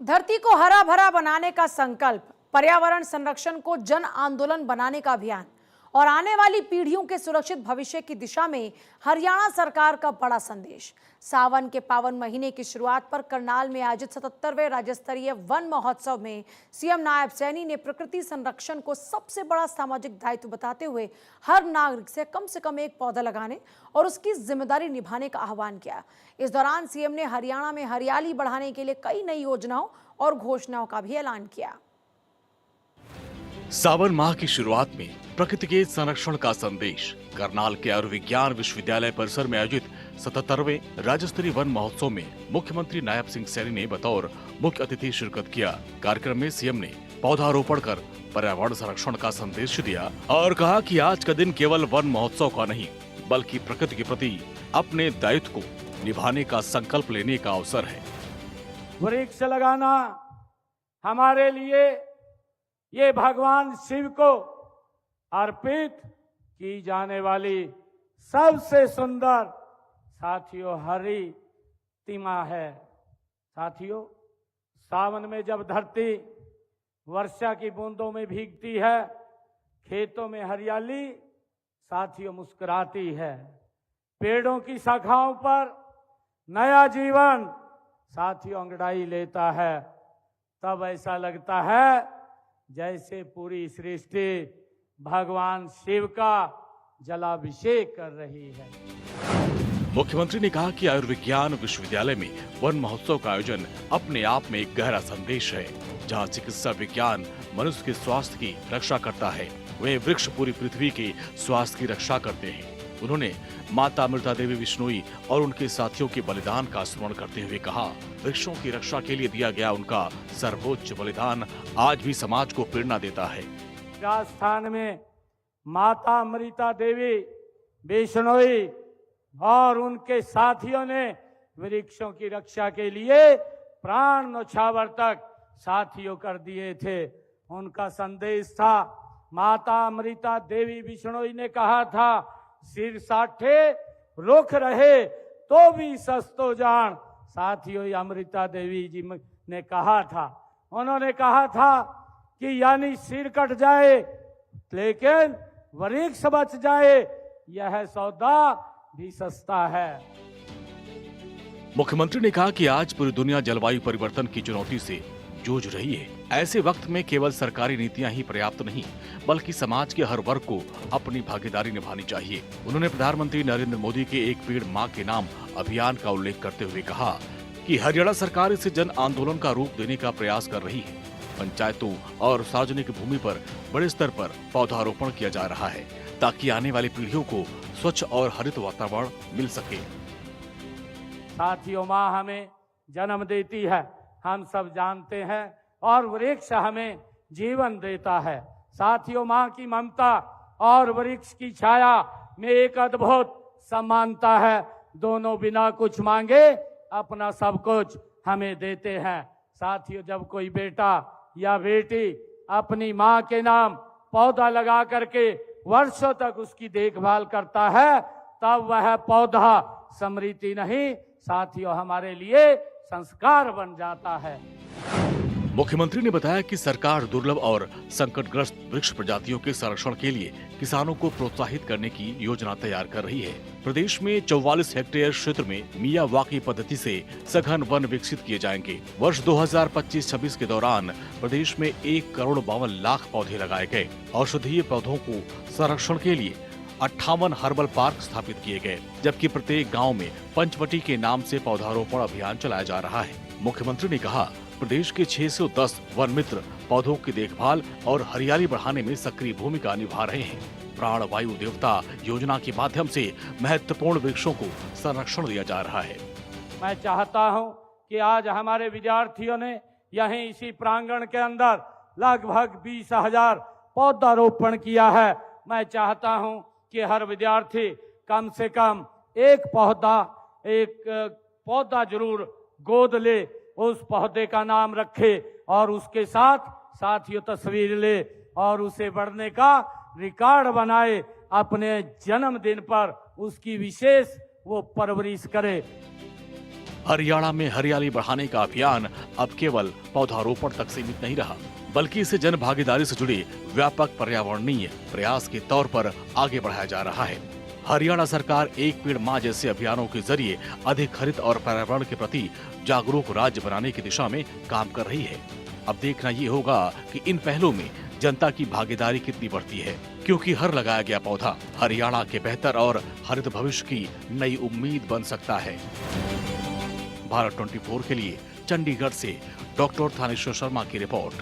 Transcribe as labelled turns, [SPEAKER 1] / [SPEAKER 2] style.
[SPEAKER 1] धरती को हरा भरा बनाने का संकल्प, पर्यावरण संरक्षण को जन आंदोलन बनाने का अभियान और आने वाली पीढ़ियों के सुरक्षित भविष्य की दिशा में हरियाणा सरकार का बड़ा संदेश। सावन के पावन महीने की शुरुआत पर करनाल में आयोजित 77वें राज्य स्तरीय वन महोत्सव में सीएम नायब सैनी ने प्रकृति संरक्षण को सबसे बड़ा सामाजिक दायित्व बताते हुए हर नागरिक से कम एक पौधा लगाने और उसकी जिम्मेदारी निभाने का आह्वान किया। इस दौरान सीएम ने हरियाणा में हरियाली बढ़ाने के लिए कई नई योजनाओं और घोषणाओं का भी ऐलान किया।
[SPEAKER 2] सावन माह की शुरुआत में प्रकृति के संरक्षण का संदेश। करनाल के आयुर्विज्ञान विश्वविद्यालय परिसर में आयोजित 77वें राज्य स्तरीय वन महोत्सव में मुख्यमंत्री नायब सिंह सैनी ने बतौर मुख्य अतिथि शिरकत किया। कार्यक्रम में सीएम ने पौधारोपण कर पर्यावरण संरक्षण का संदेश दिया और कहा कि आज का दिन केवल वन महोत्सव का नहीं बल्कि प्रकृति के प्रति अपने दायित्व को निभाने का संकल्प लेने का अवसर है।
[SPEAKER 3] वृक्ष लगाना हमारे लिए ये भगवान शिव को अर्पित की जाने वाली सबसे सुंदर साथियों हरी तिमा है। साथियों, सावन में जब धरती वर्षा की बूंदों में भीगती है, खेतों में हरियाली साथियों मुस्कुराती है, पेड़ों की शाखाओं पर नया जीवन साथियों अंगड़ाई लेता है, तब ऐसा लगता है जैसे पूरी सृष्टि भगवान शिव का जलाभिषेक कर रही है।
[SPEAKER 2] मुख्यमंत्री ने कहा कि आयुर्विज्ञान विश्वविद्यालय में वन महोत्सव का आयोजन अपने आप में एक गहरा संदेश है। जहां चिकित्सा विज्ञान मनुष्य के स्वास्थ्य की रक्षा करता है, वहीं वृक्ष पूरी पृथ्वी के स्वास्थ्य की रक्षा करते हैं। उन्होंने माता अमृता देवी बिश्नोई और उनके साथियों के बलिदान का स्मरण करते हुए कहा, वृक्षों की रक्षा के लिए दिया गया उनका सर्वोच्च बलिदान आज भी समाज को प्रेरणा देता है।
[SPEAKER 3] राजस्थान में माता अमृता देवी बिश्नोई और उनके साथियों ने वृक्षों की रक्षा के लिए प्राण न्यौछावर तक साथियों कर दिए थे। उनका संदेश था, माता अमृता देवी बिश्नोई ने कहा था, सिर साठे रुख रहे तो भी सस्तो जान। साथियों, अमृता देवी जी ने कहा था, उन्होंने कहा था कि यानी सिर कट जाए लेकिन वृक्ष बच जाए, यह सौदा भी सस्ता है।
[SPEAKER 2] मुख्यमंत्री ने कहा कि आज पूरी दुनिया जलवायु परिवर्तन की चुनौती से जूझ रही है। ऐसे वक्त में केवल सरकारी नीतियां ही पर्याप्त नहीं बल्कि समाज के हर वर्ग को अपनी भागीदारी निभानी चाहिए। उन्होंने प्रधानमंत्री नरेंद्र मोदी के एक पेड़ मां के नाम अभियान का उल्लेख करते हुए कहा कि हरियाणा सरकार इसे जन आंदोलन का रूप देने का प्रयास कर रही है। पंचायतों और सार्वजनिक भूमि पर बड़े स्तर पर पौधारोपण किया जा रहा है ताकि आने वाली पीढ़ियों को स्वच्छ और हरित वातावरण मिल सके।
[SPEAKER 3] साथियों, माँ हमें जन्म देती है, हम सब जानते हैं, और वृक्ष हमें जीवन देता है। साथियों, माँ की ममता और वृक्ष की छाया में एक अद्भुत समानता है। दोनों बिना कुछ मांगे अपना सब कुछ हमें देते हैं। साथियों, जब कोई बेटा या बेटी अपनी माँ के नाम पौधा लगा करके वर्षों तक उसकी देखभाल करता है, तब वह पौधा स्मृति नहीं साथियों हमारे लिए संस्कार बन जाता है।
[SPEAKER 2] मुख्यमंत्री ने बताया कि सरकार दुर्लभ और संकटग्रस्त वृक्ष प्रजातियों के संरक्षण के लिए किसानों को प्रोत्साहित करने की योजना तैयार कर रही है। प्रदेश में 44 हेक्टेयर क्षेत्र में मियावाकी पद्धति से सघन वन विकसित किए जाएंगे। वर्ष 2025-26 के दौरान प्रदेश में 1,52,00,000 पौधे लगाए गए। औषधीय पौधों को संरक्षण के लिए 58 हर्बल पार्क स्थापित किए गए, जबकि प्रत्येक गाँव में पंचवटी के नाम से पौधारोपण अभियान चलाया जा रहा है। मुख्यमंत्री ने कहा, प्रदेश के 610 वन मित्र पौधों की देखभाल और हरियाली बढ़ाने में सक्रिय भूमिका निभा रहे हैं। प्राण वायु देवता योजना के माध्यम से महत्वपूर्ण वृक्षों को संरक्षण दिया जा रहा है।
[SPEAKER 3] मैं चाहता हूं कि आज हमारे विद्यार्थियों ने यहीं इसी प्रांगण के अंदर लगभग 20,000 पौधारोपण किया है। मैं चाहता हूं कि हर विद्यार्थी कम से कम एक पौधा जरूर गोद ले, उस पौधे का नाम रखे और उसके साथ साथियों तस्वीर ले और उसे बढ़ने का रिकॉर्ड बनाए। अपने जन्मदिन पर उसकी विशेष वो परवरिश करे।
[SPEAKER 2] हरियाणा में हरियाली बढ़ाने का अभियान अब केवल पौधारोपण तक सीमित नहीं रहा, बल्कि इसे जन भागीदारी से जुड़े व्यापक पर्यावरणीय प्रयास के तौर पर आगे बढ़ाया जा रहा है। हरियाणा सरकार एक पेड़ मां जैसे अभियानों के जरिए अधिक हरित और पर्यावरण के प्रति जागरूक राज्य बनाने की दिशा में काम कर रही है। अब देखना ये होगा कि इन पहलों में जनता की भागीदारी कितनी बढ़ती है, क्योंकि हर लगाया गया पौधा हरियाणा के बेहतर और हरित भविष्य की नई उम्मीद बन सकता है। भारत 24 के लिए चंडीगढ़ से डॉक्टर थानेश्वर शर्मा की रिपोर्ट।